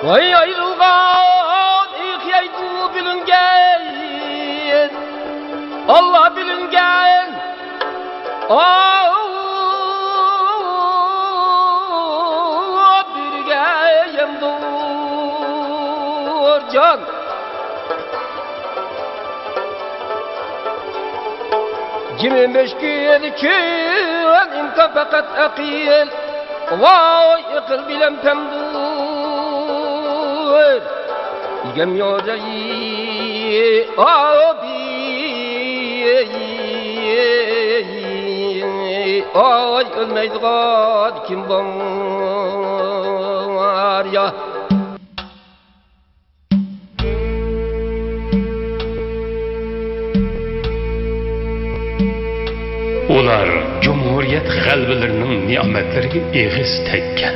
Vay ayrılgan ihyaydu bilingen Allah bilingen birgeyemdur can Cimin beşkiyeli kün imkan fakat akil Vay ikil bilem pemdur İgem yorayi abi Ay ölmeydigan kim var ya Ular Cumhuriyet galbilerinin nimetleriga eğiz tekken.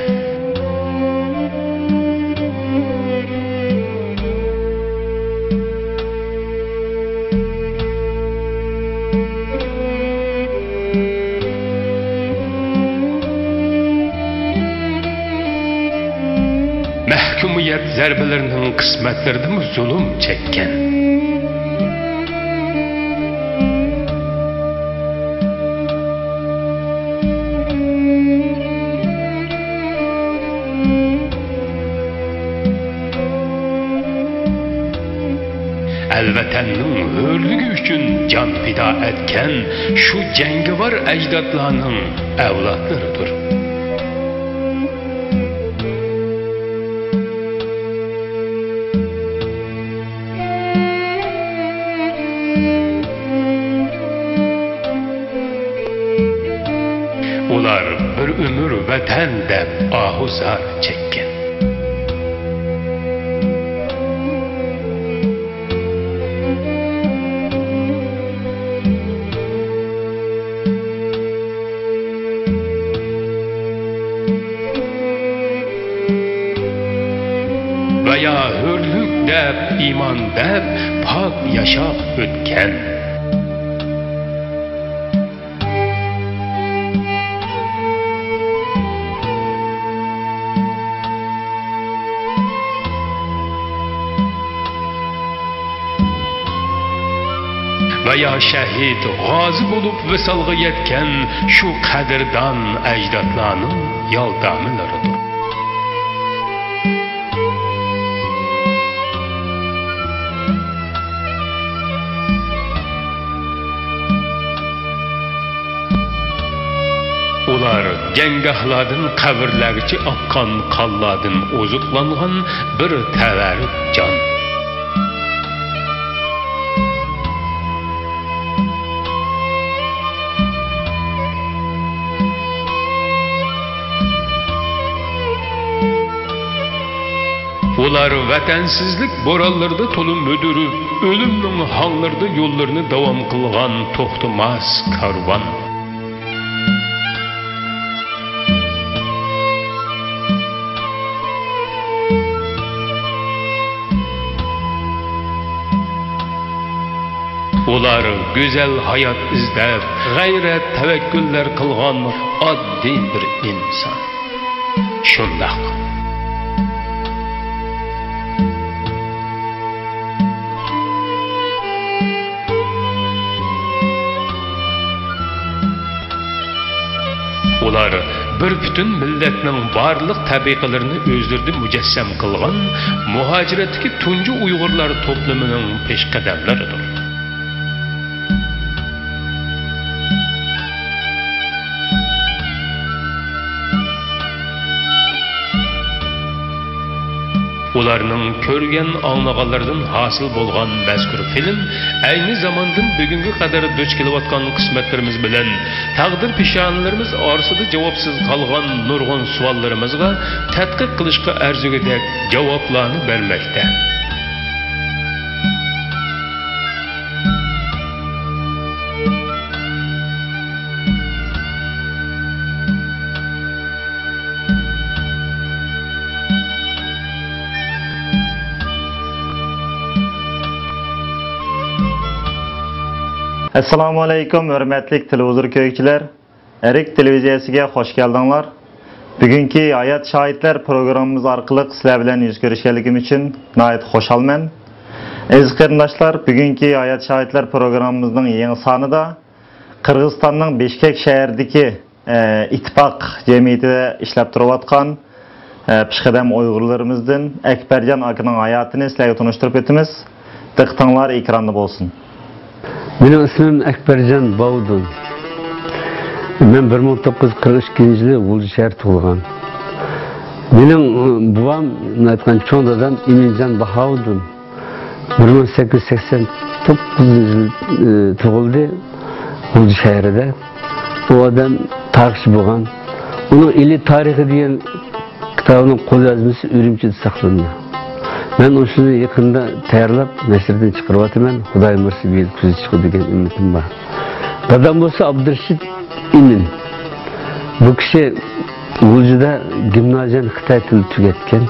Mahkumiyet zerbelerinin kısmetlerinde zulüm çekken. Elvatanning hürlüğü üçün can fida etken şu cengivar ecdatlarının evlatlarıdır. Ular bir ömür vatan deb ahuzar çekken. Veya hürlük deb, iman deb, pak yaşap ötken. Veya şehit, gazi bulup visalga yetken şu kadirdan ecdatlarının yaldamılarıdır. Ular cengahladın kabirlerçi akkan kalladın ozuklangan bir teverik can. Ular vatansizlik borallarda tolum müdürü, ölümnün hanlarda yollarını devam kılgan toxtumaz karvan. Ular güzel hayat izlep, gayret tevekküller kılgan addi bir insan. Şundaq. Ular bir bütün milletning barliq tabiqalarini o'zlari mujassam qilgan muhojiratdagi tunji Uyg'urlar to'plamining peshqadamlaridir. Ularning ko'rgan anlağanlardan hasıl bo'lgan mazkur film ayni zamondan bugunga qadar duch kelayotgan qismatlarimiz bilan taqdir peshonlarimiz orasida javobsiz qolgan nurg'un savollarimizga tadqiq qilishga arzigidek javoblarni bermoqda. Assalamu alaykum hörmətli televizor köykçülər. Erik televiziyasiga xoş geldinglar. Bugünkü Hayat Şahitler programımız arkalık sizler bilen yüz görüşkenligim için nayet hoşalmen. Aziz qarindoshlar, bugünkü Hayat Şahitler programımızın yeni sanı da Kırgızstan'ın Bishkek şehrdeki ittifaq cemiyetinde işlep turayotgan pişqadam Uygurlarımızdan Ekbercan akının hayatını sizlerge tanıştırıp etimiz. Diqqatinglar ekranda bolsun. Benim ismim Ekbercan Bavudun. Ben 1942 yılı Ulcu şehir tug'ilgan. Benim buvam aytgan cho'ng dadam Eminjon Bahovudin 1889 yılı tug'ildi Ulcu şehirde. O adam tarixchi bo'lgan. Onun ili tarihi degan kitabının qo'lyozmasi Urumchida saqlanadi. Ben o'shani yaqinda tayyorlab nashrdan chiqaryapman. Xudoy mirsi bil ko'zi chiqadi degan umidim bor. Dadam bo'lsa Abdurashid Emin. Bu kishi Uljuda gimnaziyani Xitoy tili tugatgan.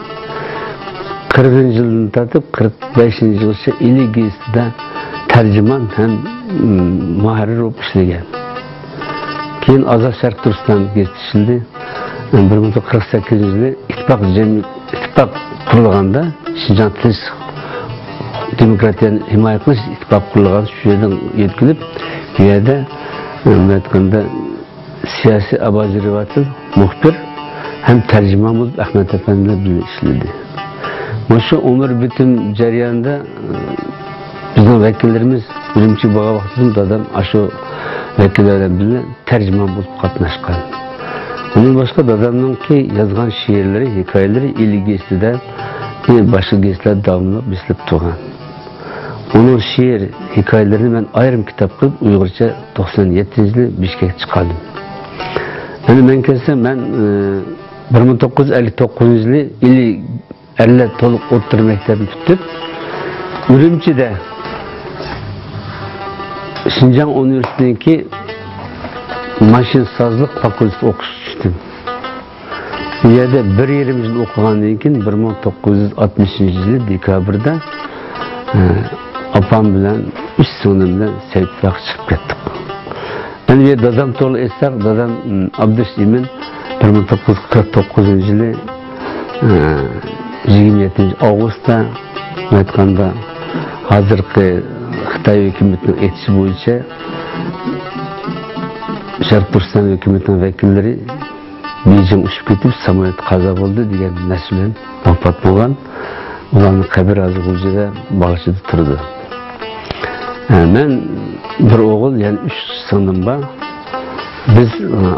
40-yildan tortib 45-yilgacha Iligistida tarjimon ham muharrir bo'lib ishlagan. Keyin Azad Sharq Turkiston yetishildi. 1948-yilda ittifoq qurilganda Şinjan Tinch demokratiyani himoya qilish ittifoq qurilgan shu yerdan yetkilib, bu yerda aytganda siyosiy observator, muxbir ham tarjimon bo'lib Ahmad Efendilar bilan ishladi. Shu umr bitim jarayonida bizning vakillarimiz birinchi bo'lgan vaqtida dadam shu vakillardan bilan tarjimon bo'lib qatnashgan. Bunun başka dadamınki yazgan şiirleri, hikayeleri ilgisizde başka gezler davamlı bislip tuğan. Onun şiir hikayelerini ben ayrım kitap kılıp Uygurca 97 yılı Bishkek çıkardım. Yani ben kessem ben 1959 yılı ili erle toluk otur mektebini tutup Ürümçi'de Şinjan Üniversitesi'ndeki Maşinsazlık fakültesi okuştum. Bu yerde bir yerimizde okuğandan keyin 1960 yılı dekabrda apam bilen, üç sınıfım bilen Seyitbaq çıkıp kettik. Ben bir dadam to'g'ri aytsak, dadam Abdurashid Emin 1949 yılı 27 avgustda aytganda hozirgi Xitoy hukumatining aytishi bo'yicha Sharq Turkiston hukumatining vakilleri Beijing uçup ketip samolyot qazo bo'ldi degan narsa bilan vafot bo'lgan. Ularning qabri hozir Uljuda Bag'ishida turdi. Men bir o'g'il, ya'ni 3 singlim bor. Biz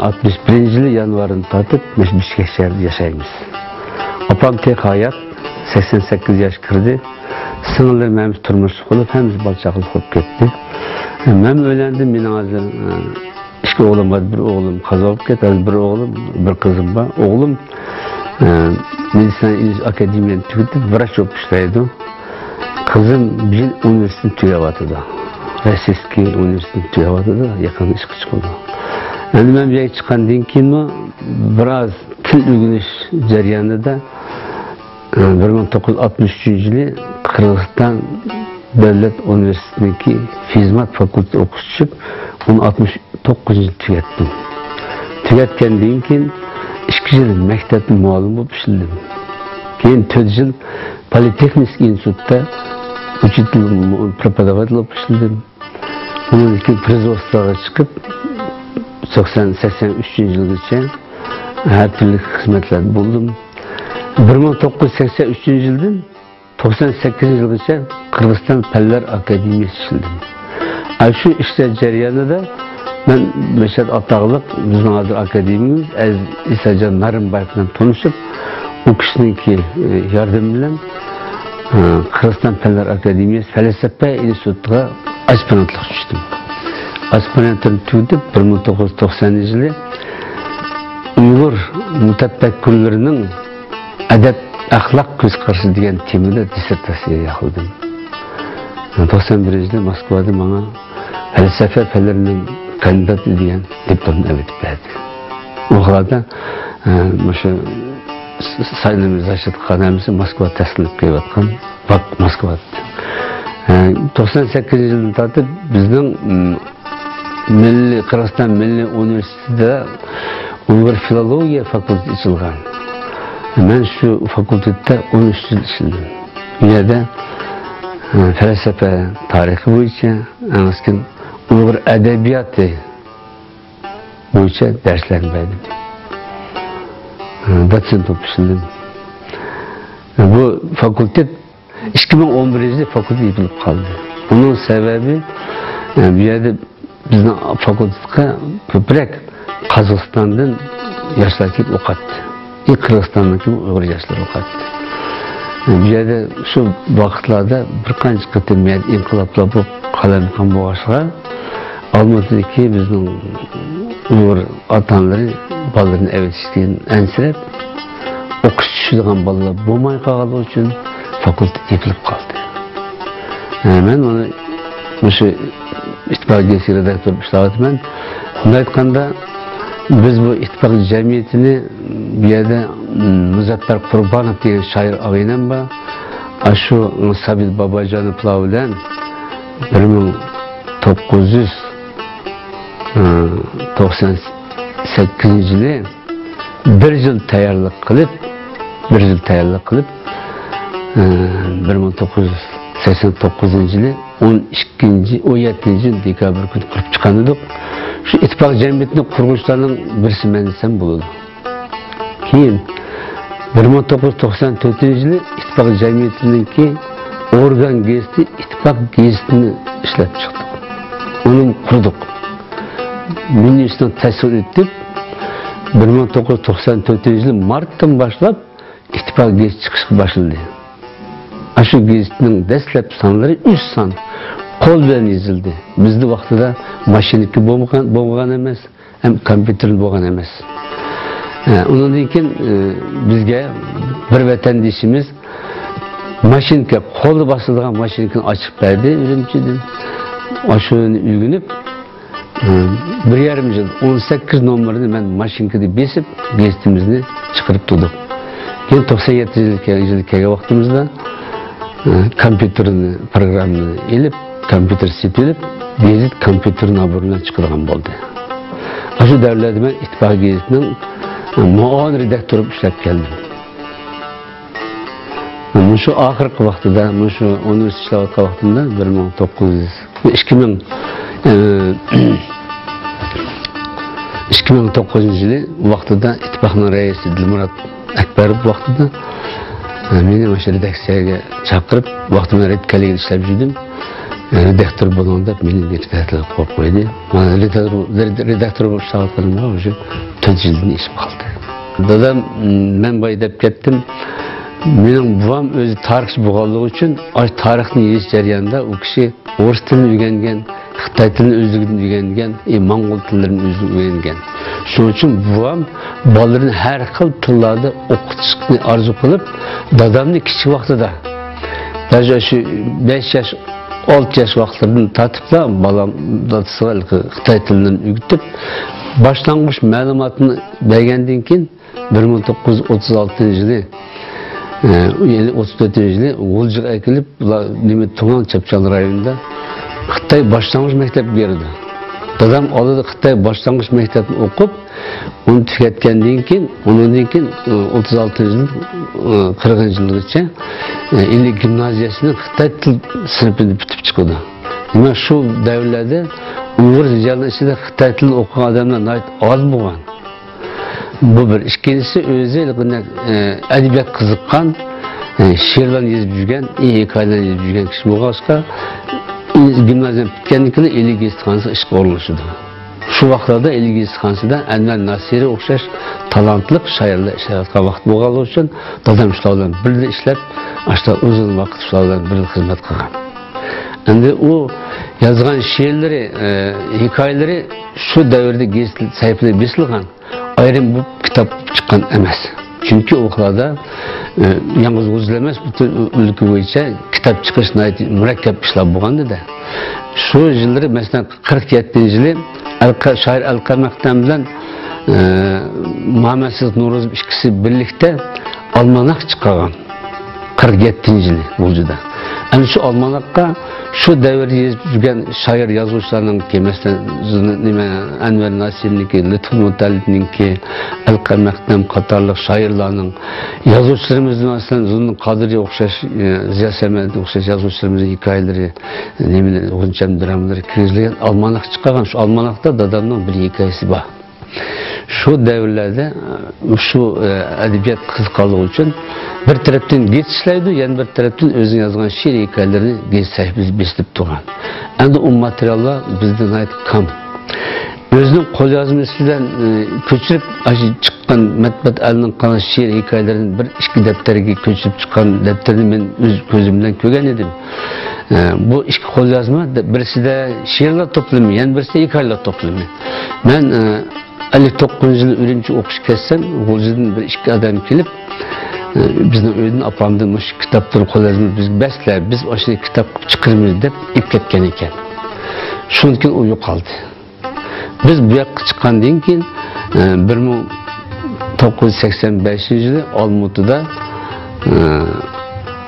61-yil yanvardan tortib Bishkek shahrida yashaymiz. Opam tek hayat 88 yosh kirdi. Singillar men turmush qilib, hamiz balchaqlik bo'lib ketdi. Men o'ylandim, mening hozir İki oğlum var, bir oğlum kaza olup ketdi, bir oğlum, bir kızım var. Oğlum medisina akademiyasini tugatib, vrach bo'lib ishlaydi. Kızım bir üniversiteni tugatyapti. Rossiyskiy üniversiteni tugatyapti, yaqin ishga chiqadi. Endi men bu yerga chiqqandan keyin biroz til o'rganish jarayonida 1963-yili Qirg'iziston Davlat Üniversitesi'ndeki Hizmet Fakültesi okuşup onu 69 yıl tügettim. Tügetkendiğin keyin 2 yıl mektepte muallim olup işledim. Keyin 4 yıl Politeknik Institut'ta uchitel prepodavatelь olup işledim. Bunun için производствоga çıkıp 83 yılgacha her türlü hizmetler buldum. 1983 yıldan 98 yılgacha Kırgızistan Fanlar Akademiyasi işledim. Şu işler jarayonida ben Meshat Atağlık bizning hozir akademiyamiz Isajon Narimbayev bilan tanishib, u kishiningki yordami bilan Kırgızistan Fanlar Akademiyasi Falsafa institutiga aspirantlik tushdim. Aspirantlik tugatib 1990-yili Uyg'ur mutafakkirlarining adab axloq ko'zqarashi degan temada dissertatsiya yozdim. 91-yilda Moskvada bana falsafa fanlarining kandidati degan diplomni avatib berdi. O holda o'sha saylimiz Rashid Qanamiz Moskva taslim qilayotgan vaqt Moskvada. 98-yildan tortib bizning Qirg'iziston Milliy universitetida Uyghur filologiya fakültesi açılgan. Ben şu fakültede 13 yıl işledim. Dünyada felsefe, tarihi boyunca, anlasın Uyghur edebiyatı boyunca derslerini verdim. Doçent olup işledim. Bu fakülte 2011 yılında fakülte yapılıp kaldı. Bunun sebebi bir yerde bizden fakültede köprek Kazakistan'dan yaşlar kelip okattı. Kırgızstan'daki Uyghur yaşlar okattı. Bir yerde şu vakitlarda bir qancha qitim inqiloblar bo'lib qalamqon bo'lg'achqa Almatıdaki bizning Uyghur otaları balalarını evetishgan ansirab o'qish tushadigan bolalar bo'lmay qolgani uchun fakultet yıkılıp kaldı. Ben onu şu İttifak Gezisi redaktör işlevatmen. Bunu aytqanda biz bu İttifak Cemiyeti'ni bir yerde Muzaffer Kurbanov diye şair ağayla ba, şu Sabit Babacan'ı bilen 1998 yılı bir yıl tayyorlik qilib 1989 yılı 17 dekabr günü kurup çıkan edik. Şu İttifak Cemiyeti'nin kuruluşlarının birisi men desem bulundu. Keyin 1994 yılı İttifak Cemiyeti'ninki organ gezisi İttifak gezisini işlep çıktık. Onu kurduk. Ministrden tesir ettik. 1994 yılı Mart'tan başlap İttifak gezisi çıkışı başladı. Şu gezisinin destlep sanları 3 san. Kol bilen yazıldı. Bizde vaxtıda maşiniki boğan emez, hem kompüterin boğan emez. Onun için bizge bir vatandaşımız maşinike, kolu basıldığın maşinikini açıp verdi ürümçüdün. Aşığını ülgünüp bir yarım yıl 18 numarını ben maşinikini besip gezitimizni çıkarıp durduk. Yine 97 yılki vaktimizde kompüterini, programını elip, kompüter sepilip, gezit kompüterin aburundan çıkırgan oldu. Şu devlerde ben İttifak Gezisi'nin muavin redaktörü işlep geldim. Şu ahırkı vaxtıda, şu üniversite işlevatı vaxtında 2009 yılı vaxtıda İttifak'ın reisi Dilmurat Ekberov vaxtıda beni aşağı redaksiyaya çakırıp vaxtımda redkaliga işlep жүрдüm. Redaktör bulanda beni redaktöre koyup koydu. Bana redaktör bulup işlevatlarımda уже 4 yıldan işim kaldı. Dadam ben baydap kettim. Benim babam özü tarihçi boğallığı için tarihini yiyiş jarayonida o kişi Orus tilini öğrengen, Xitay tilini özlüğünü öğrengen, Mongol tillerini özlüğünü öğrengen. Şunun için babam balalarını her xil tillarda okutuşunu arzu kılıp dadamni kichik vaqtida şu 5 yaş 6 yaş vaqtlardan tatipla balam dadısıga Xitay tilinden öğütüp başlangıç ma'lumotini bergandan keyin 1936 yılı 34 yılı Olcuk'a ekilip Tuğan Çepçalı rayonunda Xitay başlangıç mektep verdi. Dadam alıdı Xitay başlangıç mektebini okup onu tüketkendiğin keyin 36 yıl 40 yılgacha endi gimnaziyasini Xitay til sınıfını bitip çıkıyordu. Ama şu devirlerde Uyghur ziyalarının içinde Xitay tilini okuyan adamlar az bo'lgan. Bu bir. İkincisi özü edebiyat kızıkkan, şiirlerini yazıp жүрген, hikayeleri yazıp жүрген kişi bo'lg'achqa gimnaziya bitgandan Eli Gezitxonasi ishga o'rnashdi. Şu vaqtlarda Eli Gezitxonasida Anvar Nasiri o'xshash talantli shoirlar ishlayotgan vaqt bo'lgani uchun dadam shular bilan birga ishlab, uzun vaqt shular bilan birga xizmat qilgan. Endi u yozgan she'rlari, hikoyalari shu davrda gazet sayfalarida besilgan. Ayrım bu kitap çıkan emas. Çünkü okullarda yalnız özlemez bütün ülke boyunca kitap çıkışına mürekkep işler bo'lganda da. Şu yılları mesela 47 yılı şair Alkamak'tan bilen Muhammed Sıdık Nurozov ikisi birlikte almanak çıkargan. 47 yılı Bulcu'da. Ana shu almanakka şu davrda yazıp yurgan shoir yozuvchilarningki, masalan, Anvar Nasirniki, Lutful Mutallibniki, Alqa Maqdam qatorliq shoirlarning yozuvchilarimizni masalan Zunun Qadiriga o'xshash, Ziya Samadga o'xshash yozuvchilarimizning hikoyalari, o'g'incham dramalar kirgizilgan almanak chiqqan. Shu almanakda dadamning bir hikoyasi bor. Şu davrlarda şu adabiyot qiziqarligi uchun bir tarafdan gaz ishlaydi, yana bir tarafdan o'zi yozgan she'r hikoyalarini gaz sahifasida beslab turgan. Endi u materiallar bizdan kam. O'zining qo'lyozmasi bilan ko'chirib chiqqan matbuot alining qana she'r hikoyalarini bir ikki daftarga ko'chirib chiqqan daftarni men o'z ko'zim bilan ko'rgan edim. Bu ikki qo'lyozma birisida she'rlar to'plami, yana birisida hikoyalar to'plami. Men 59 yıl Ürümçi okuş kessem, Gülcü'den bir iki adam gelip bizden öydün apamdan şu kitapları kolayazımız biz besler, biz o şey kitap çıkarmıyoruz deyip ip ketken iken. Şunun için o yok kaldı. Biz bu yakı çıkan deyin ki 1985 yılı Almutu'da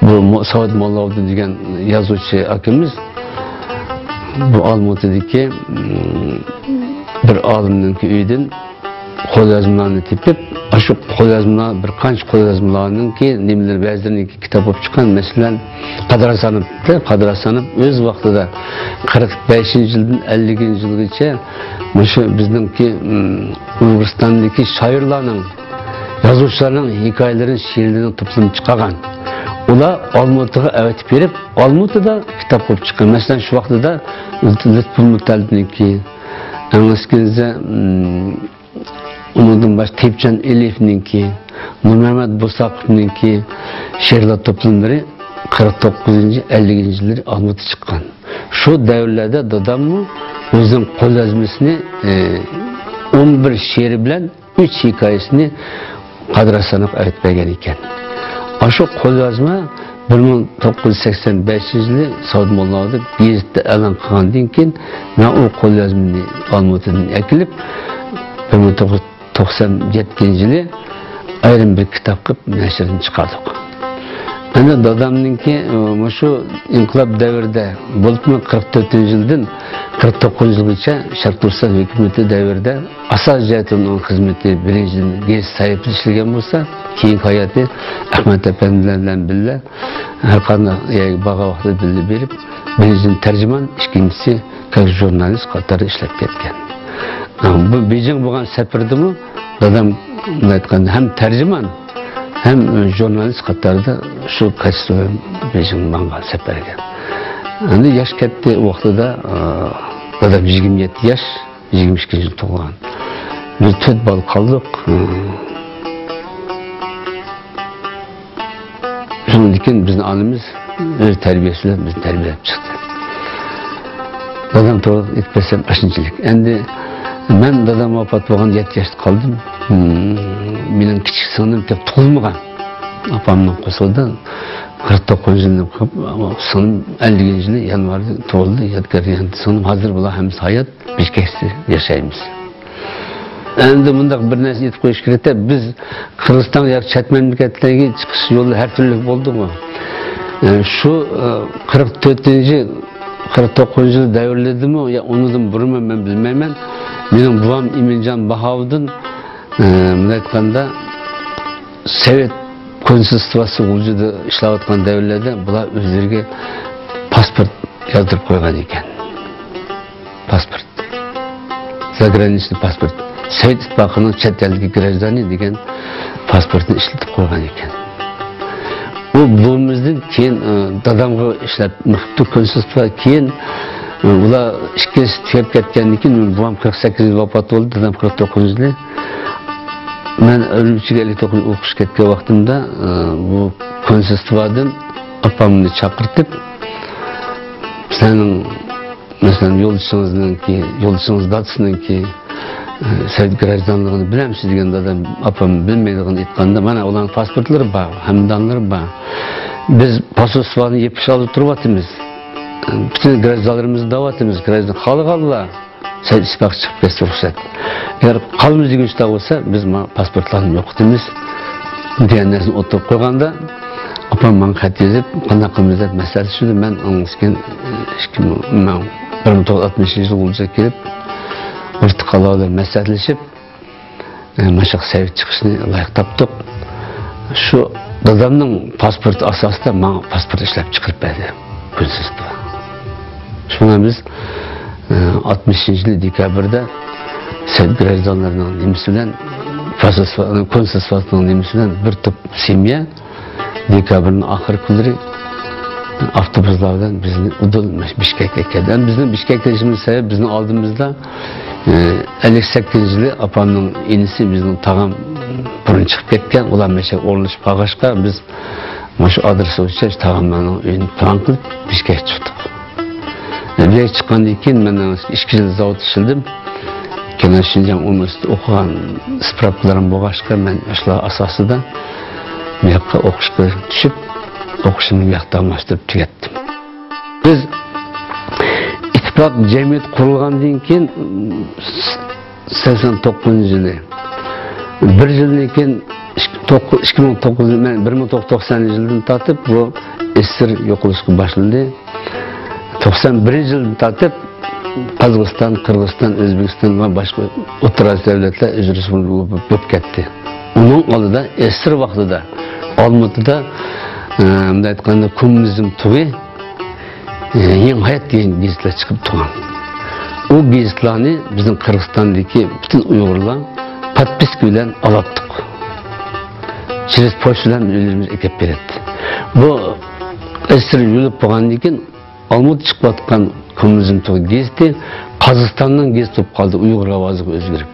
bu Saad Mollaoğlu diyen yazıcı akimiz bu Almutu'daki bir alimninki uydan qo'lyozmalarni tepib, shu qo'lyozmalar bir qancha qo'lyozmalarninki nimalar ba'zilarininki kitob bo'lib chiqqan. Masalan, Qadrasanov o'z vaqtida 45-yildan 50-yilgacha shu bizningki O'zbekistondagi shoirlarning, yozuvchilarning hikoyalarini, she'rlarini to'plab chiqargan. Ular Olmutiga avatib berib, Olmutida kitob bo'lib chiqqan. Masalan, shu vaqtida Lutful Mutallibniki, Anlaskinizde onundan baş Tepcan Elif'ninki, Nur Mehmet Bosaqov'ninki şeirler toplumları 49. 50. yılları Almut'a çıkan. Şu devirlerde dadamı özünün qo'lyozmasini 11 şiiri bilen 3 hikayesini Qadrasanov aytmagan ekan. Şu qo'lyozma 1985 yılı Saad Mollaoğlu gazetda e'lon qilgandan keyin men u qo'lyozmani Olmutidan akilib 1997 yılı ayrim bir kitap qilib nashrdan chiqardik. Ana dadamninki şu inqilob davrida bo'libmi 44 yildan 49 yilgacha Sharq Turkiston hukumati davrida asos jihatdan xizmati birinchi gaz sayfida ishlagan bo'lsa, keyin hayoti Ahmad Efendilar bilan birga har qanday baga vaqtida bilib berib, birinchi tarjiman, ikkinchisi jurnalist qatori ishlab ketgan. Bu Beijing bo'lgan safirdimi dadam aytganda ham tarjiman hem jurnalist qatorida şu kaysi Beijing bo'lgan safarga. Endi yosh katta vaqtida dadam 27 yaş, 22 yıl tug'ilgan. Biz 4 bal qoldik. Şundan keyin bizning onamiz o'z tarbiyasidan bizni tarbiyalab chiqdi. Dadam to'g'ri aytmasam ashunchalik. Endi men dadam vafot bo'lgan 7 yoshda qoldim. Mening kichik singlim deb tug'ilmagan. Apamning qo'shildi. 49 yılda singlim 50 yılı yanvarda tug'ildi. Yodgor singlim hozir bular hammasi hayot, birlikda yashaymiz. Endi bundaq bir narsa aytib qo'yish kerak-da, biz Qirg'iziston yoki chet mamlakatlarga chiqish yo'li har turli bo'ldimi? Shu 44-yil 49 yil davrladimi yo unidan burunmi men bilmayman. Mening buvam Eminjon Bahovuddin bunday aytganda Sovet konstitutsiyasi vujudida ishlayotgan davrlarda bular o'zlariga pasport yozdirib qo'ygan ekan. Pasport. Заграничный pasport. Sovet ittifoqining chet eldagi grajdani degan pasportni ishlatib qo'ygan ekan. Bu buvimizdan keyin dadamga ishlab muhibdi konstitutsiya keyin ular ikkinchisi tugab ketgandan keyin buvam 48 yil vafot bo'ldi, dadam 49 yil. Men Urumchiga 59 o'qish ketgan vaqtimda bu konstitutsiyadan opamni chaqirtib sizlarning masalan yo'ldoshingiz dadasininki Sovet grajdanligini bilamsiz degan dadam opam bilmaydigini aytganda mana ularning pasportlari bor, hamdonlari bor. Biz pasportlarni yepish olib turyapmiz. Bütün grajdanlarimizni davatimiz, grajdan xalqlar Sovet ittifoqi chiqib ketsa ruxsat. Agar qolmiz degan bo'lsa biz pasportlarni yo'qotamiz degan narsani o'tirib qo'yganda Apam bana xat yazıp, qanday qilamiz deb masala tushdi. Men o'ngishgan 1960 yıl olacak kelib, ortiqalarla maslahatlashib, mashaq sayt chiqishni loyiq topdik. Shu dadamning pasporti asosida men pasport ishlab chiqarib berdi. Kunsizda. Shuna biz 60-yil dekabrda Sovet grajdonlarining nimasi bilan konsulsiyasining nimasi bilan bir top semya dekabrning oxirgi kunlari avtobuslardan bizni Udul Bishkekka keldi. Bizning Bishkekka kelishimiz sabab bizning oldimizda 58 yili apamning inisi bizning tag'am burun chiqib ketgan. Ular mesha o'rnashib qolg'ashqa biz shu adres bo'yicha tag'amlarning uyini plan qilib Bishkekka chiqdik. Buraya chiqqandan keyin men 2 yil zavod ishildim. Keyin Şinjan universiteti o'qigan spravkalarim bo'lg'ashqa men shular asosida bu yoqqa o'qishga tushib, o'qishimni bu yoqda almashtirib tugatdim. Biz ittifoq jamiyat qurilgandan keyin 89-yili 1 yildan keyin 2009 men 1990-yildan tortib bu SSR yo'qolishga boshlandi. 91-yildan tortib Qozog'iston, Qirg'iziston, O'zbekiston va boshqa O'rta Osiyo davlatlar ijrosi bo'lib ketdi. Uning oldida SSR vaqtida Olmaotada bunday aytganda kommunizm tug'i Yangi hayot degan gazetlar chiqib turgan. O gazetlarni bizning Qirg'izistondagi butun Uyg'urlar podpiska bilan olibdik. Через pochtadan o'zimiz ekib beradi. Bu SSR yo'lib bo'lgandan keyin Olmaotada chiqayotgan kommunizm tug'i gazeti Qozog'istonning gazeti bo'lib qoldi, Uyg'ur ovoziga o'zgarib.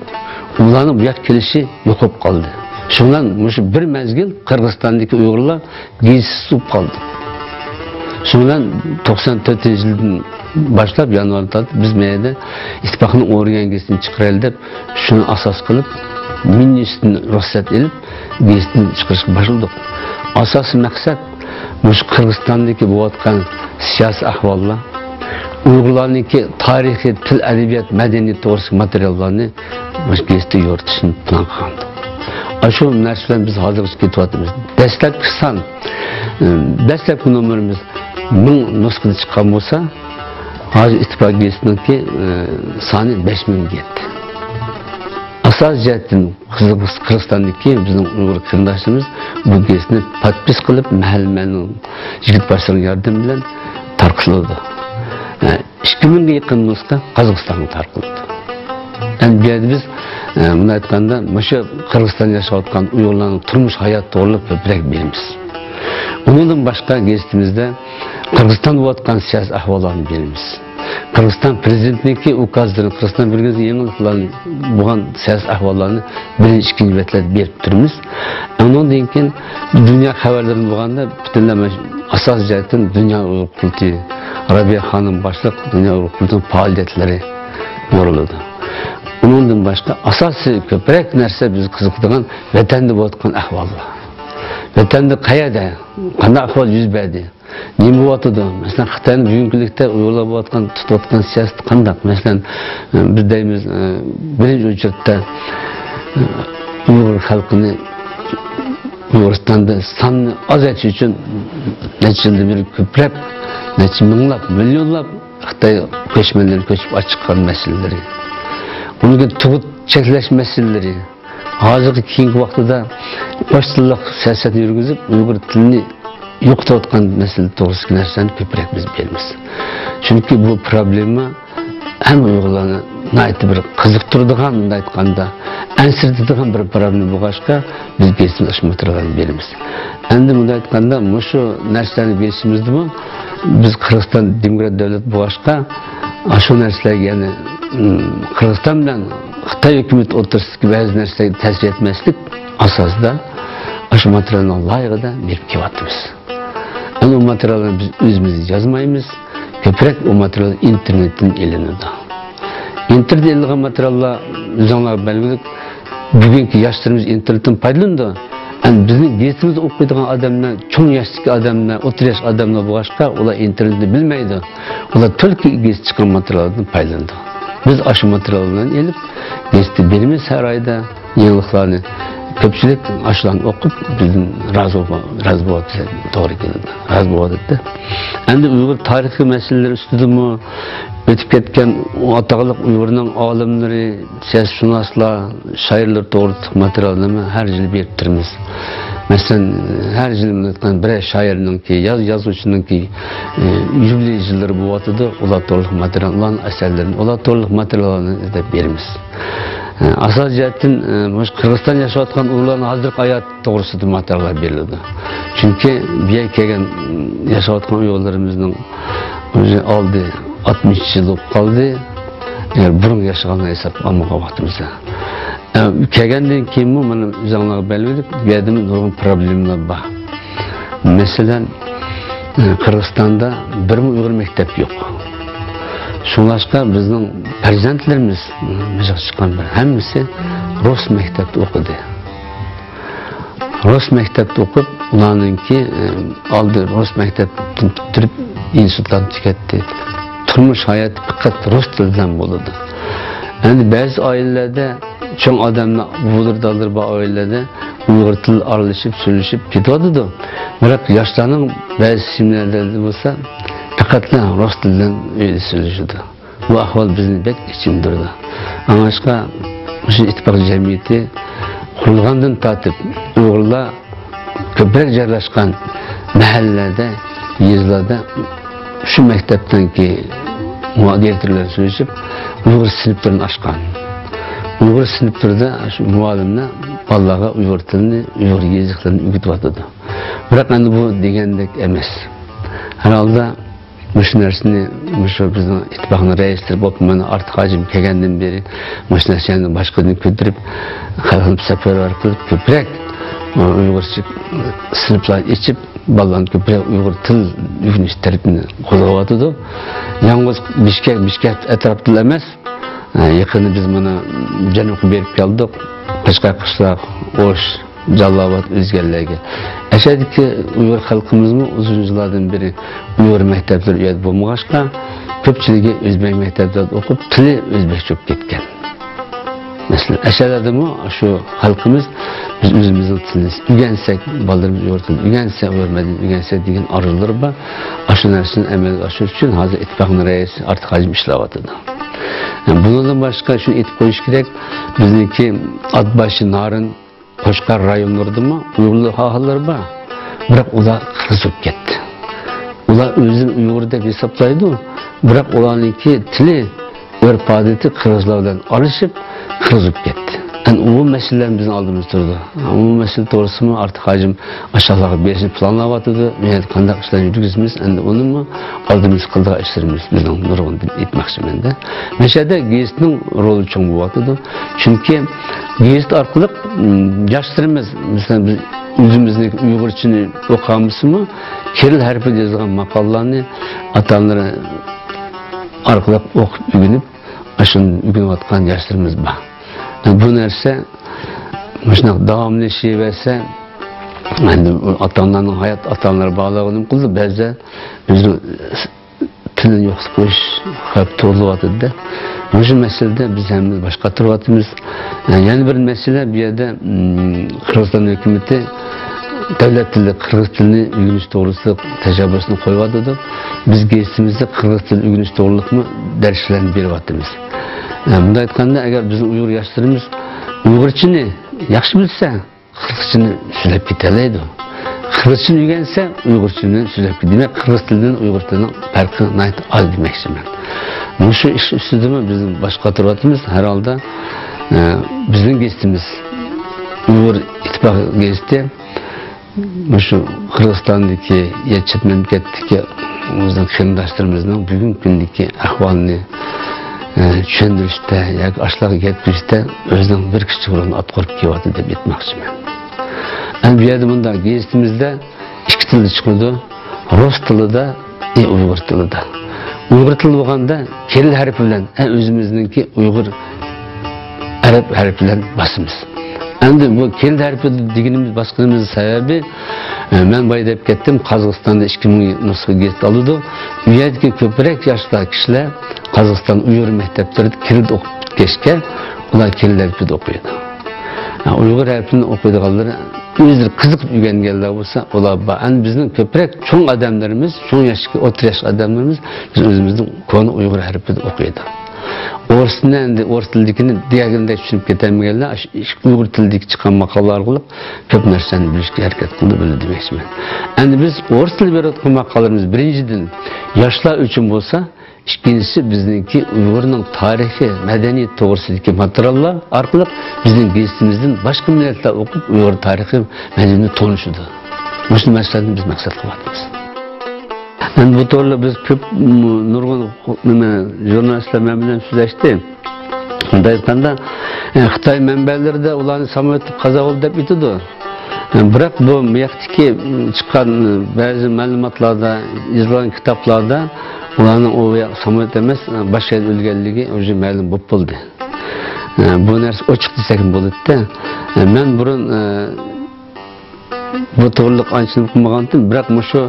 Ularning bu yoqqa kelishi yo'qolib qoldi. Şundan bir mezgil Kırgızistan'daki Uygurlar giysiz tutup kaldı. Şundan 94 yıldan başlayıp yanvarda biz meyede ittifakının uğrayan giyisini çıkaralım deyip şunu asas kılıp minüsünü ruhsat edip giyisini çıkarışa başladık. Asası maksat şu Kırgızistan'daki bu atkan siyasi ahvallar Uygurlar'daki tarihi, til, edebiyat, medeniyet doğrusu materyallarını bu giyisde yoğurtuşunu plan kıldı. Şu narsalarni biz hozir ketyapmiz. Dastlabki son, dastlabki nomerimiz 1000 nusxada chiqqan bo'lsa, hozir ittifoq gazetiniki soni 5000 ga yetdi. Asos jihatdan Qirg'izistondagi bizning Uyg'ur qarindoshlarimiz bu gazetni podpis qilib, mahallaning yigit boshlarining yordami bilan tarqatildi. 2000 ga yaqin nusxa Qozog'istonga tarqaldi. Yani biz bunu aytganda şu Kırgızistan yaşayotgan Uyg'urlarning turmush hayot to'g'riliq ko'proq bilamiz. Undan boshqa gazetimizda Qirg'iziston bo'layotgan siyosiy ahvollarni bilamiz. Qirg'iziston prezidentiniki ukazlarini Qirg'iziston birgizgan yangiliklarni bo'lgan siyosiy ahvollarni birinchi ikkinchi betlarda berib turibmiz. Undan keyin dunyo xabarlari bo'lganda butunlay asos jihatdan dunyo Uyg'ur qurultiyi Rabiya xonim boshliq dunyo Uyg'ur qurultiyining faoliyatlari yo'riladi. Bundan başka asası köprek nerse biz kızıktıgan vatanda bo'layotgan ahvollar. Vatanda qayerda, qanday ahvol yuz berdi? Nima bo'lyapti? Masalan, Xitoyning bugungilikda Uyg'urlar bo'layotgan tutayotgan siyosat qanday? Masalan, biz deymiz, birinchi o'chirtda Uyg'ur xalqini Uyg'uristonda sonni azaltish uchun necha yildan beri ko'plab, necha minglab, millionlab Xitoy ko'chmanlar ko'chib chiqqan masalalar. Bunun tug'ut cheklash masalaları, hozirgi keyingi vaqtida boshliq siyosat yurgizib, Uyg'ur tilini yo'qotayotgan masala to'g'risida narsani ko'proq biz bilamiz. Chunki bu problema ham Uyg'urlarni nayt bir qiziqtiradigan, bunday aytganda, ansirtadigan bir problema bo'lg'ashqa biz besimiz materiallarni beramiz. Endi bunday aytganda, shu narsalarni berishimizdimi biz Qirg'iziston demokrat davlat bo'lg'ashqa shu narsalarga yana Qirg'iziston bilan Xitoy hukumat o'rtasidagi ba'zi narsalarga ta'sir etmaslik asosida shu materialning loyig'ida berib kelyapmiz. Ana o materiallarni biz o'zimiz yozmaymiz, ko'proq o material internetdan ilinadi. Internetda ilingan materiallar o'zinglar belgilik bugungi yoshlarimiz internetdan foydalanadi. Bizning gazetimizni o'qiydigan odamlar, cho'ng yoshdagi odamlar, o'rta yosh odamlar bo'lg'ashqa, ular internetni bilmaydi. Ular to'liq gazet chiqqan materiallardan foydalanadi. Biz shu materiallarni elib, gazetda beramiz har oyda yangiliklarni Köpçülük aşılan okup bizim razı boğadı doğru geldi. Razı boğadı etti. Endi Uygur tarihi meseleleri üstüde mi ötüp ketken o atağılık Uygur'un alimleri, siyasşunaslar, şairler doğrultuk materyalını her yıl biriktirimiz. Mesela her yıl bir şairinin ki, yazıcının ki yüzleyicileri bu atıda olatorluk materyallarının eserlerini, olatorluk materyallarını da verimiz. Asal cihetten Kırgızistan yaşayotgan Uygurların hazırlık hayat doğrusu da materyaller verildi. Çünkü bir kegen yaşayotgan Uygurlarımızın aldı 60 yıl kaldı. Burun yaşayan hesap almağa vaktimize. Kegenden kim bu? Bana uzanlığa belirledik. Bir adamın durgun problemler var. Mesela Kırgızistan'da bir Uygur mektep yok. Şunlaşka bizden prezentlerimiz çıkan bir hemisi Rus mektepte okudu. Rus mektepte okup ulanınki aldı Rus mektepten bitirip instituttan tüketti. Turmuş hayat fakat Rus dilden buludu. Yani bazı ailelerde çoğun adamlar bulurdadır bu ailelerde Uygur dil aralışıp söyleşip gidiyordu. Bırak yaşlarının bazı simlerleri olsa fakat Rus dilden öyle söyleşiyordu. Bu ahval bizni pek içindirdi. Anlaşka şu ittifak cemiyeti kurulgandan tatip Uygurlar köprek yerleşken mahallelerde, yüzlerde şu mektepten ki muadiyetlerle söyleşip Uygur sınıflarını açkan. Uygur sınıflarda şu muallimle vallaha Uygur dilini, Uygur yazıklarını ügütüp atıdı. Bırak hani bu degendek emes. Herhalde bu narsani bizning ittifoqning raisleri bo'lib mana artık hacim kelgandan beri bu narsani boshqadan ko'tarib xalqni safarbar qilib ko'proq Uyg'urcha sinflar ichib bolalarni ko'proq Uyg'ur til o'rganish tarafini qo'zg'atyapti. Yalnız Bishkek atrofida emas, yaqinda biz mana janubga berib keldik. Qashqar qishloq, O'sh, Jallobat o'zgarlarga. Aşağıdaki Uygur halkımızın uzun yıllardan beri Uygur mektepleri üyed bulmuşka, köpçülüğü Özbek mekteplerinde okup tili Özbekçe ketken. Mesela aşağıda mı şu halkımız biz özümüzün tilini ügensek, ballarımız Uygur tilini ügensek, ügensek diyen arzuları var. Aşı nersinin emel aşı için hazır ittifakın reisi artık hacim işlavatıdır. Yani bundan başka şu itip koyuş gerek, bizdeki Adbaşı, Narın, Koşkar rayonlarda mı Uygurlu hahalar var. Bırak ular kızıp gitti. Ular özün Uygur'da hesaplaydı. Bırak olanınki tili, örf adeti Kırgızlardan alışıp kızıp gitti. Yani o meseleler bizim aldığımız durdu. O mesele doğrusu mu artık hacim aşağılara beşini planlavatıdı. Yani kandak işlerini yürütmemiz, yani onun mu aldığımız kıldığı işlerimiz bizim nurgun etmek için de. Mesela giyisinin rolü çok buvatıdı. Çünkü giyist arkalık yaşlarımız, mesela biz özümüzdeki Uygur için okamısı mı Kiril harfi yazılan makallarını atanlara arkalık okup ügünüp aşın ügünüp atkan yaşlarımız var. Yani bu nerse devamlı şey verse yani atanların hayat atanlara bağlılığını kıldı. Bazı bizim tilin yoksa bu iş hep torlu atıdı. Bu meselede biz hem başka turvatımız yani bir mesele bir yerde Kırgızistan hükümeti devlet dili Kırgız dilini ügünüş doğrusu teşebbüsünü koyuyordu. Biz geçtiğimizde Kırgız dili ügünüş doğruluk mu derslerini bir vaktimiz. Yani bunda aytganda eğer bizim Uygur yaşlarımız Uygurçini yaxşı bilse Kırgızçını söylep keteleydi. Kırgızçını ügense Uygurçını söylep demek Kırgız dilinden Uygur dilinin farkı nayt az demekçi ben. Bu şu iş üstüde mi bizim başka turvatımız herhalde bizim geçtiğimiz Uygur ittifakı geçti. Şu Kırgızistan'daki yetişet memleketteki bizim kıyımdaşlarımızın bugün gündeki ahvalini düşündürüşte, aşılağı getirişte özden bir kişi rolünü at korup kivatı deyip etmekçi ben. Yani bir yerde bunda geçtiğimizde iki tilde çıkıyordu. Rus tili de, Uygur tili de. Uygur tili olganda Kiril harfi bilen, özümüzdeki Uygur Arap harfi bilen basımız. Endi bu Kiril harfi degenimiz basqanımızın sebebi ben bayda hep kettim Kazakstan'da 2000 nüsxa geçti alıdı. Üyedeki köprek yaşlı kişiler Kazakistan Uygur mektepleri Kiril okup geçken ular Kiril harfi de okuyordu. Uyghur harfini okuyduğları özleri kızık öğrengenler olsa olar var. Yani bizim köprek çoğun adamlarımız, çoğun yaşlı, 30 yaş adamlarımız biz özümüzün konu Uyghur harfini okuydu. Orus tildikini diğerinde düşünüp getirmeyenler Uyghur tildeki çıkan makalar kılıp köp narsani bilishga harakat qildi böyle demekçiman. Yani biz Orus tili berayotgan maqollarimiz birinciden yaşlar üçün bolsa, ikkinchisi bizningki Uyg'urning tarihi, madaniyat to'g'risidagi materiallar orqali bizning gazetimizdan boshqa millatlar o'qib Uyg'ur tarixi madaniyatini tanishadi. Shu masalani biz maqsad qilyapmiz. Yani bu to'g'rida biz ko'p nurg'un jurnalistlar bilan so'zlashdi. Bunday aytganda Xitoy manbalarida ularni samolyot qazo bo'ldi deb aytadi. Biroq bu buyoqdagi chiqqan ba'zi ma'lumotlarda, yozilgan kitoblarda ularning o samolyot emas, boshqa o'lganligi o'zi ma'lum bo'lib qoldi. Bu narsa ochiq desak bo'ladi-da. Men burun bu to'g'riliq anchalik qilmagandim, biroq shu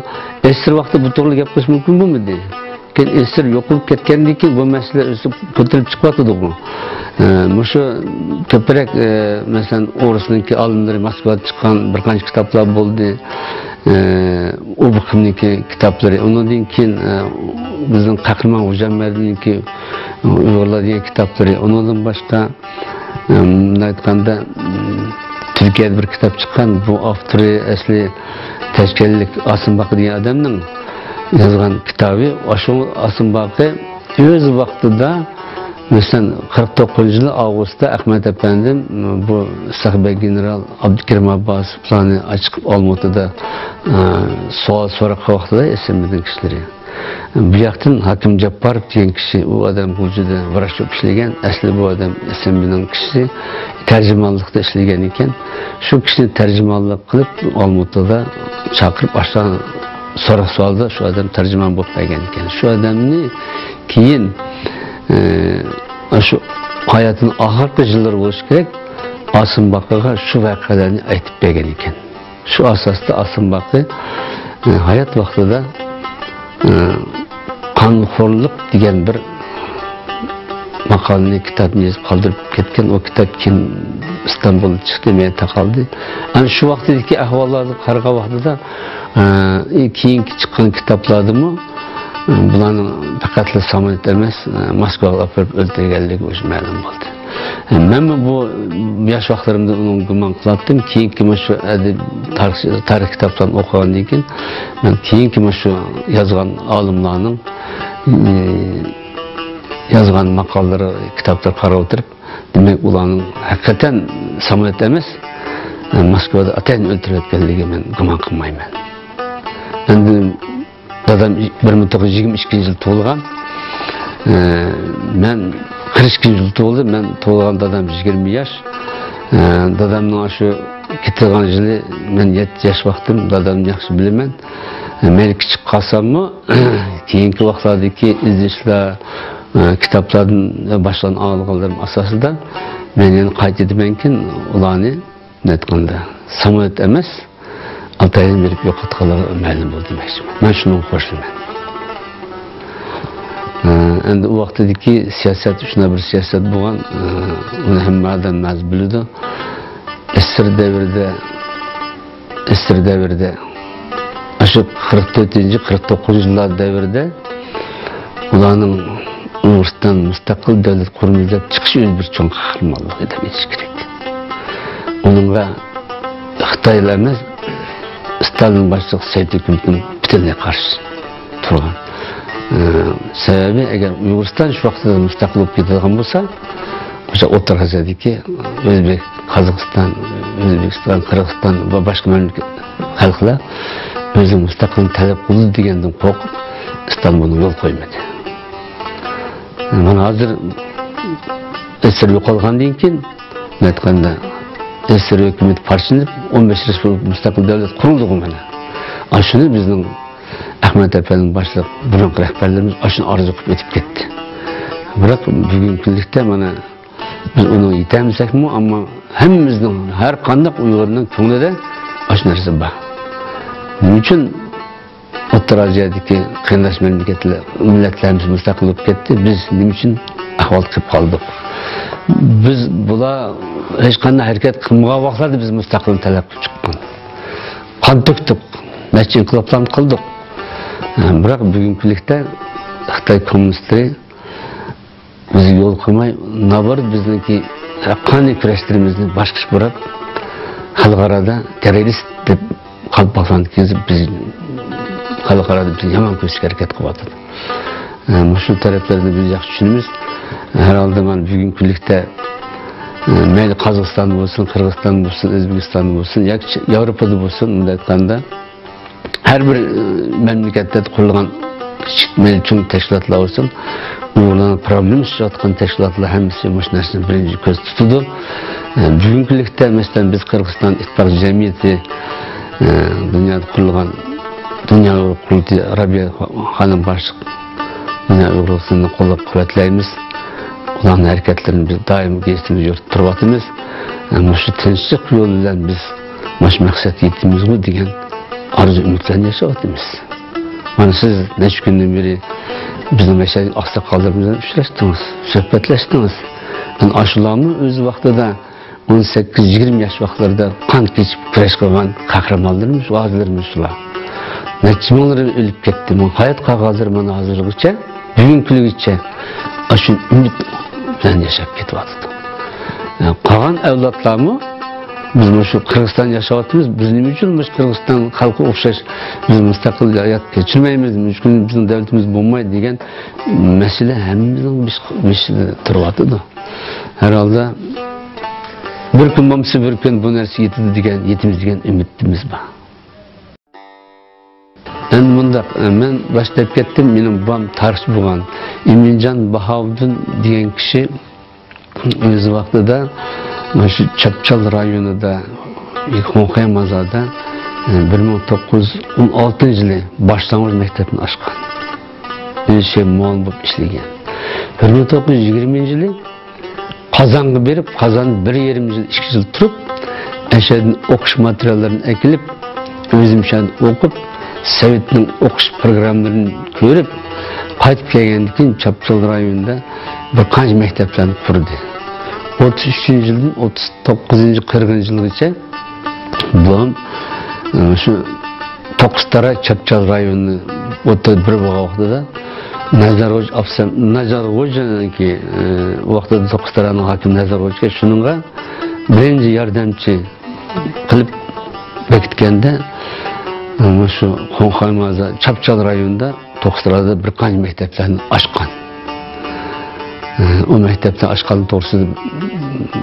esir vaqtda bu to'g'riliq gap qilish mumkin bo'lmadi. Keyin esir yo'qolib ketgandan keyin bu masala o'sib ko'tarilib chiqyapti bu. Shu ko'proq masalan O'risniki olimlari Moskvada chiqqan bir qancha kitoblar bo'ldi. O bakımdaki kitapları, ondan keyin bizim Qahramon Xo'jamirniki Uyg'urlar degan kitapları, ondan başka aytganda Türkiye'de bir kitap çıkan, bu avtori asli Tashkentlik Asımbaqi degan adamning yozgan kitobi. Shu Asımbaqi o'z vaqtida mesela 49 yıl Ağustos'ta Ahmet Efendim bu Sahbe General Abdülkerim Abbasovlarni açık Olmaotada sual sorak vaqtida esimizden kişileri. Bu yaktan Hakim Jabbarov degan kişi, o adam hujada vrach bo'lib ishlagan, asli bu adam esimizden kişi tercümanlıkta ishlagan ekan. Shu kişini tercümanlık qilib Olmaotada chaqirib aşağı sorak sualda şu adam tercüman bo'lib qolgan ekan. Shu adamni keyin şu hayatının ahirki yılları bo'lishi kerak, Asımbaqıga şu voqealarni aytib bergan ekan. Şu asosda Asımbaqı hayat vaqtida qonxo'rlik degan bir maqolani kitobni yozib qoldirib ketgan. O kitap keyin İstanbulda chiqdi, men taqaldi. Ana shu vaqtdagi ahvollarni qaragan vaqtida keyingi chiqqan kitoblardimi bularning faqatla samolyot emas, Moskvaga olib borib o'ldirganligi o'zi ma'lum bo'ldi. Men bu yosh vaqtlarimda uni gumon qilardim. Keyingi shu tarix kitoblarini o'qigandan keyin men keyingi shu yozgan olimlarning yozgan maqollari, kitoblar qarab o'tirib, demak ularning haqiqatan samolyot emas, Moskvada atayin o'ldirayotganligiga men gumon qilmayman. Endi dadam 1922 yıl tug'ilgan. Men 42 yıl tug'ildi. Men tug'ilgan dadam 20 yaş. Dadamning shu ketgan yili men 7 yaş vaqtim, dadamni yaxshi bilaman. Men kichik qolsammi, keyingi vaqtlardagi izlashlar, kitoblardan boshlan olganlarim asosida men yana qaytadimankin, ularni aytganda samolyot emas, atayin berib yo'qotganlari ma'lum bo'ldi demoqchiman. Men shuni qo'shilaman. Endi u vaqtdagi siyosat shunday bir siyosat bo'lgan, uni hamma odam ma'lum biladi. Isr davrida shu 44-49 yillar davrida ularning Uyg'uriston mustaqil davlat quramiz deb chiqishi o'z bir cho'ng qahramonlik deb aytish kerak. Uningga Xitoylar emas, Stalin başçılık Sovet hükümetinin bütününe karşı turgan. Sebebi eğer Uyg'uriston şu vaqtda mustaqil bo'lib ketadigan bo'lsa, o'sha O'rta Asiyodagi O'zbek, Qozog'iston, O'zbekiston, Qirg'iziston va boshqa mamlakat xalqlar o'zi mustaqil talab qildi degandan qo'rqib Istanbulga yo'l qo'ymadi. Mana hozir esir yo'qolgandan keyin aytganda esir hükümet parçalanıp 15 Respublik müstakil devlet kuruldu mana. Aşını bizning Ahmet Efendi'nin başlık burunqi rahbarlarimiz aşını arzu qilib etib ketdi. Biroq bugungi kunlikda mana biz uni yetamizakmi, ammo hammamizning har qanday Uyg'urning ko'nglida ash narsa bor. Nima uchun O'rta Osiyodagi qiyinlash millatlarimiz mustaqil bo'lib ketdi? Biz nima uchun ahvol qilib qoldik? biz bular hech qanday harakat qilmagan vaqtlarda biz mustaqil talab qilib chiqqan. Qon to'kdik, necha inqiloblarni qildik. Biroq bugungilikda Xitoy kommunistlari bizni yo'l qilmay, navbar bizniki qanday kurashlarimizni boshqa burab xalqarada terrorist deb qalpoqlarni kiyib biz xalqarada biz yomon ko'rsatishga harakat qilyapti. Shu taraflarni biz yaxshi tushunamiz. Herhalde ben bugün kunlikte mayli Qozog'iston bo'lsin, Qirg'iziston bo'lsin, O'zbekiston bo'lsin, yoki Yevropada bo'lsin, bunday aytganda har bir mamlakatda qurilgan kichik mayli cho'ng tashkilotlar bo'lsin, ularning problem ishlayotgan tashkilotlar hammasi bu narsani birinchi ko'z tutadi. Bugun kunlikda masalan biz Qirg'iziston ittifoq jamiyati dunyoda qurilgan Dünya Qurultiyi Arabiya xonim boshliq Dünya Qurultiyini qo'llab-quvvatlaymiz. Ularning hareketlerini biz daim geçtiğimiz yurt turbatımız. Şu tinchlik yolu bilan biz maş maqsad yetimiz bu degan arzu ümitlarni yaşayapmiz. Mana siz necha kundan beri bizning mashayix oqsoqollar bilan uchrashdingiz, suhbatlashdingiz. Ashularni o'z vaqtida 18-20 yosh vaqtlarida qon kechib kurash qilgan qahramonlarimiz, vazirlarimiz shular. Necha minglar o'lib ketdi. Men hayot qog'ozlar mana hozirgacha, bugungi kungacha shu umid bilan yashab ketyapti. Qolgan avlodlarmi biz shu Qirg'iziston yashayapmiz. Biz nima uchun biz Qirg'iziston xalqi o'xshash biz mustaqil hayot kechirmaymiz, bizning davlatimiz bo'lmaydi degan masala hammamizning beshida turyapti. Herhalde bir kun bo'lmasa bir kun bu narsa yetadi degan, yetimiz degan umidimiz bor. Endi bunda men boshlab ketdim, mening babam tarixchi bo'lgan Eminjon Bahovuddin degan kishi o'z vaqtida shu Chapchal rayonida Xonqay mazarda 1916-yili boshlang'ich maktabni ochgan. O'sha muallim bo'lib ishlagan. 1920-yili Qozonga berib, Qozon 1,5 yil, 2 yil turib, o'shadan o'qish materiallarini akilib, o'zim shuni o'qib Sovetning o'qish programmalarini ko'rib, qaytib kelgandan keyin Chapchal rayonida bir qancha maktablarni qurdi. 33-yildan 39-40-yilgacha bu shu To'qistara Chapchal rayonini o'ta bir vaqtida Nazarg'o'jniki vaqtida To'qistaraning hokimi Nazarg'o'jga shuningga birinchi yordamchi qilib bekitganda şu Xonqaymaza Chapchal rayonida To'qistarada bir qancha maktablarni ochgan. O maktabni ochgan to'g'risida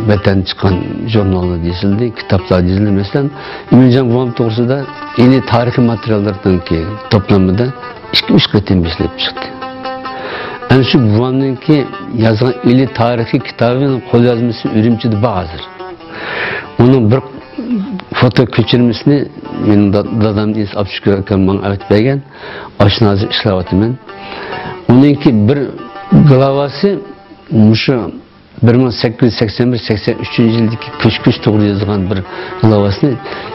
vatan chiqqan jurnallar deyildi, kitoblar deyildi. Masalan, Eminjon Bahovuddin to'g'risida yeni tarixiy materiallardan to'plamida 2-3 qatim beslab chiqdi. Ana shu Bahovuddinki yozgan ili tarixiy kitobining qo'lyozmasi Urumchida bor hozir. Uning bir foto ko'chirmasini mening dadamning esi Abshukur akam menga aytib bergan, oshnasi ishlayapman. Uningki bir glavasi shu 1881-83-yildagi ko'ch to'g'ri yozilgan bir glavasini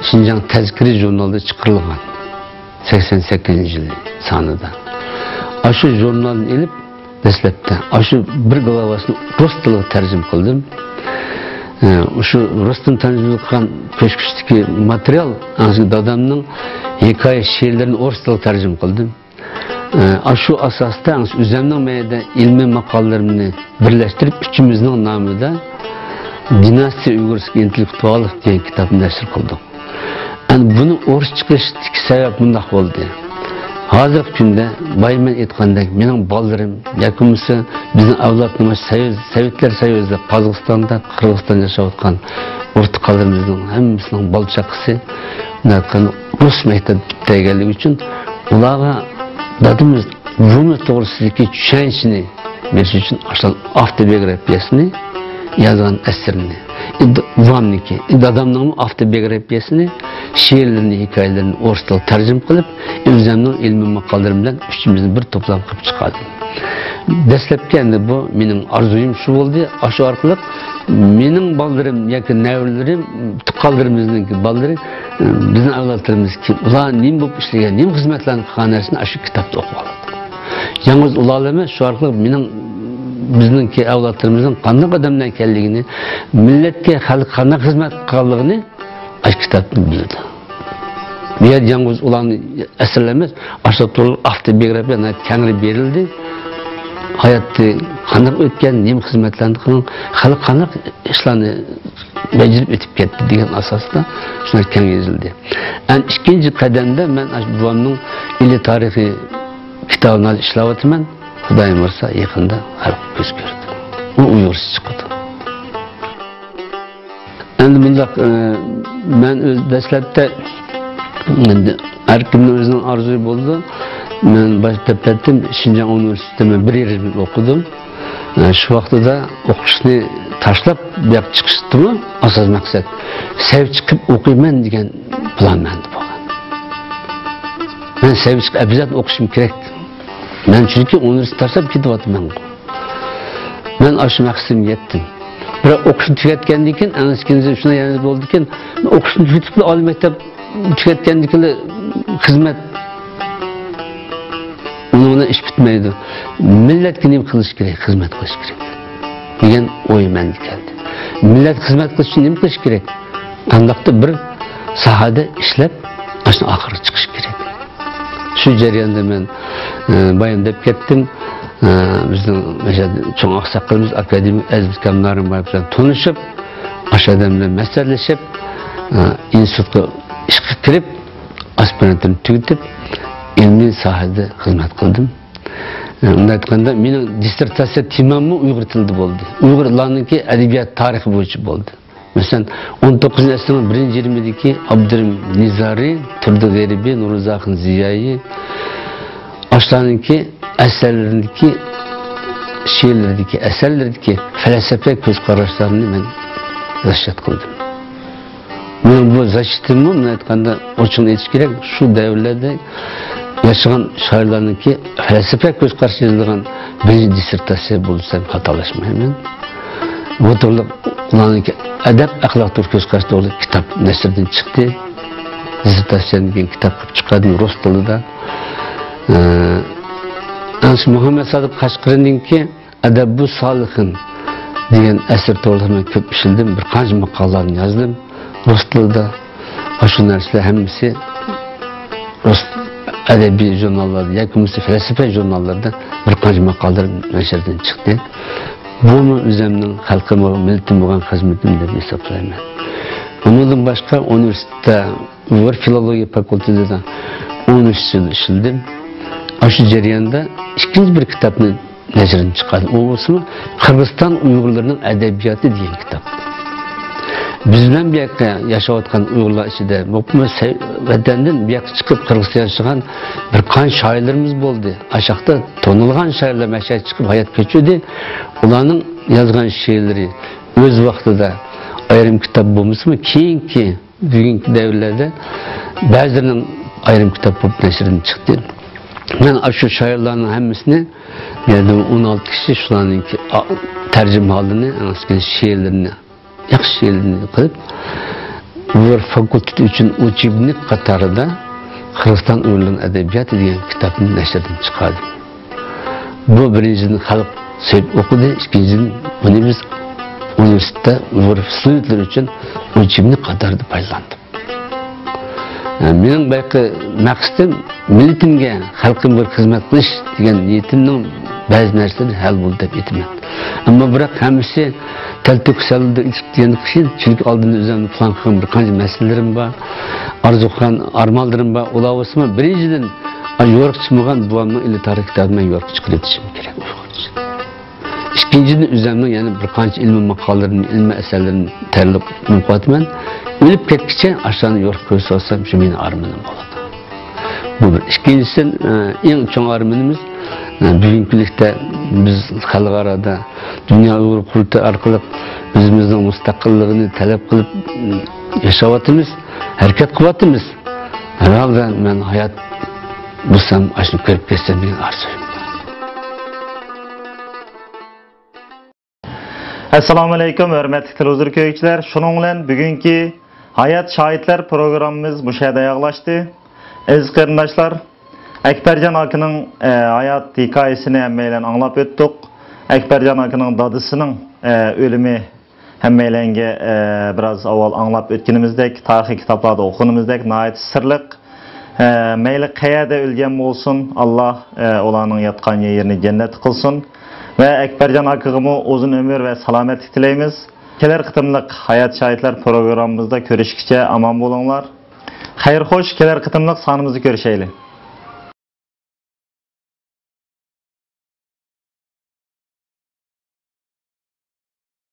Xinjiang tazkiri jurnalida chiqarilgan. 88-yil sonida. Shu jurnalni elib dastlabda shu bir glavasini rus tiliga tarjima qildim. Şu Rus'tan tanıcılık qilgan ko'chkishdagi material, dadamning hikoya she'rlarini o'ris tiliga tarjima qildim. Şu asosda o'zimning mayda ilmiy maqolalarimni birlashtirib, uchimizning nomida Dinastiya Uyg'urskiy intellektual degan kitobni nashr qildim. Buni o'ris chiqishdagi sabab bunday bo'ldi. Hozirgi kunda bayman aytgandek, mening bolalarim yoki bizning avlodimiz Sovetlar Soyuzida, Qozog'istonda, Qirg'izistonda yashayotgan o'rtoqlarimizning hammasining bola chaqasi rus maktabida ekanligi uchun ularga dadimiz Rumi to'g'risidagi tushunchani berish uchun avtobiografiyasini yozgan asarni, Vamniki, dadamning avtobiografiyasini, she'rlarini, hikoyalarini o'ris tiliga tarjima qilib, o'zimning ilmiy maqolalarim bilan uchimizni bir to'plam qilib chiqardim. Dastlabki endi bu mening orzuyim shu bo'ldi. Shu orqali mening bolalarim yoki navlarlarim, tuqqanlarimizning bolalari, bizning avlodlarimiz kim, ular nima bo'lib ishlagan, nima xizmatlarni qilgan narsani shu kitobda o'qib oladi. Yalnız ularlarni shu orqali mening bizningki avlodlarimizning qanday odamlar ekanligini, millatga, xalq qanday xizmat qilganligini ash kitobdan bildi. Bu yer yalnız ularni asarlar emas, aşağı to'liq avtobiografiya kengri berildi. Hayotda qanday o'tgan, nima xizmatlarni qilgan, xalq qanday ishlarni bajarib o'tib ketdi degan asosda shular keng yozildi. Ikkinchi qadamda men buvamning ilmiy tarixiy kitobini ishlayapman. Xudoyim ursa yaqinda xalq ko'z ko'rdi. U uyg'urcha chiqdi. Endi bunda men o'z dastlabda har kimning o'zining orzusi bo'ldi. Men başta ettim, Şinjan Üniversitesi'nde bir yıl okudum. Şu vaqtida o'qishni tashlab bu yoqqa chiqishdim, asas maqsad sev chiqib o'qiyman degan plan menda bo'lgan. Men sev chiqib abzat o'qishim kerak. Men chunki universitet tashlab ketyapman. Men shu maqsadimga yetdim. Biroq o'qishni tugatgandan keyin anaskingiz shuna yana bo'ldi ekan, o'qishni tugatib oliy maktab tugatgandan keyin xizmat Ona iş bitmeydi. Milletke nima qilish kerak, xizmat qilish kerak degan o'y menda keldi. Millet xizmat qilish uchun nima qilish kerak? Qandaqda bir sohada ishlab, ashuni oxiri chiqish kerak. Shu jarayonda men bayon deb ketdim. Bizning cho'ng oqsoqolimiz akademik Aziz Kamlarim bilan tanishib, ashadam bilan maslahtlashib, institutga ishga kirib, aspirantni tugatib ilmiy sohada xizmat qildim. Unda aytganda mening dissertatsiya temamni uyg'ur tilida bo'ldi. Uyg'urlarningki adabiyot tarixi bo'yicha bo'ldi. Masalan, 19-asrning 1-20-dagi Abdurim Nizari, Turdi G'aribi, Nurizaxin Ziyoyi ashlarningki asarlarindagi she'rlardagi asarlardagi falsafa ko'z qarashlarini men zaşit qildim. Men bu zaşitimni men aytganda ochig'ini aytish kerak, shu davrlarda yaşayan şairlarınki felsefe göz karşı yazılan birinci dissertasiya bulsam hatalaşmayayım. Bu türlü onlarınki edep ahlak tur göz karşı doğru kitap nesirden çıktı. Dissertasiyanın bir kitap çıkardı Rus dilida. Muhammed Sadık Kaşqari'ninki Edeb-bu Salih'in degan eser to'g'risida men ko'p ishildim, bir qancha maqolalarni yozdim Rus tilida. Shu narsalar hammasi Rus edebi jurnallarda, yakınsı felsefe jurnallarda bir qancha maqolalar nashrdan chiqdi. Bunu o'zimning xalqimga, millatimga bo'lgan xizmatim deb hisoblayman. Bundan boshqa universitetda Uyg'ur filologiya fakultetida 13 yil ishildim. Shu jarayonda ikkinchi bir kitobni nashrdan chiqardim. U bo'lsa Qirg'iziston Uyg'urlarining adabiyoti degan kitob. Biz bilan bu yoqqa yashayotgan Uyg'urlar ichida vatandan bu yoqqa chiqib Qirg'izistonda yashagan bir qancha shoirlarimiz bo'ldi. Ashaqda tonilgan shoirlar mashhur chiqib hayot kechirdi. Ularning yozgan she'rlari o'z vaqtida ayrim kitob bo'lmasmi, keyingi bugungi davrlarda ba'zilarning ayrim kitob bo'lib nashrdan chiqdi. Men shu shoirlarning hammasini yerda 16 kishi shularning tarjimalarni, she'rlarini yaxshi she'rlarni qilib, Uyg'ur fakulteti uchun uchebnik qatorida Qirg'iziston Uyg'urlar adabiyoti degan kitobni nashrdan chiqardim. Bu birinchidan xalq sevib o'qidi, ikkinchidan buni biz universitetda Uyg'ur studentlar uchun uchebnik qatorida foydalandim. Mening bayqi maqsadim millatimga, xalqimga xizmat qilish degan niyatimning ba'zi narsalar hal bo'ldi deb aytaman. Ammo biroq hammasi talto'ksalda ichgan qishin, chunki oldinda o'zimni plan qilgan bir qancha masalalarim bor, orzu qilgan armonlarim bor. Ular o'sma birinchidan yo'riqchimagan buvamning ilmiy tarix kitobini yo'riq chiqarib o'tishim kerak Uyg'urcha. Ikkinchidan o'zimning yana bir qancha ilmiy maqolalarimni, ilmiy asarlarimni tayyorlab o'qiyapman. O'lib ketguncha ashani yo'riq ko'rsa olsam, shu mening armonim bo'ladi. Bu bir. Ikkinchisi eng chong armonimiz bugungi kunlikda biz xalqarada Dünya Uyg'ur qurultiyi orqali o'zimizning mustaqilligini talab qilib yashayapmiz, harakat qilyapmiz. Herhalde men hayot bo'lsam, ashuni ko'rib ketsam degan arzum. Assalomu alaykum, hurmatli televizor ko'ruvchilar. Shuning bilan bugungi Hayat Şahitler programımız bu şeyde yaklaştı. Aziz qarindoshlar, Akbarjon akaning hayat hikoyasini hammaylar anglab o'tdik. Ekbercan akının dadısının ölümü hemmeylenge biraz avval anlap ötkenimizdek, tarihi kitaplarda okunumuzdek, nayet sırlık. Meyli kayada ölgen olsun, Allah olanın yatkan yerini cennet kılsın. Ve Ekbercan akığımı uzun ömür ve salametlik dileyimiz. Keler kıtımlık Hayat Şahitler programımızda görüşkice aman bulunlar. Hayır hoş, keler kıtımlık sanımızı görüşeyle.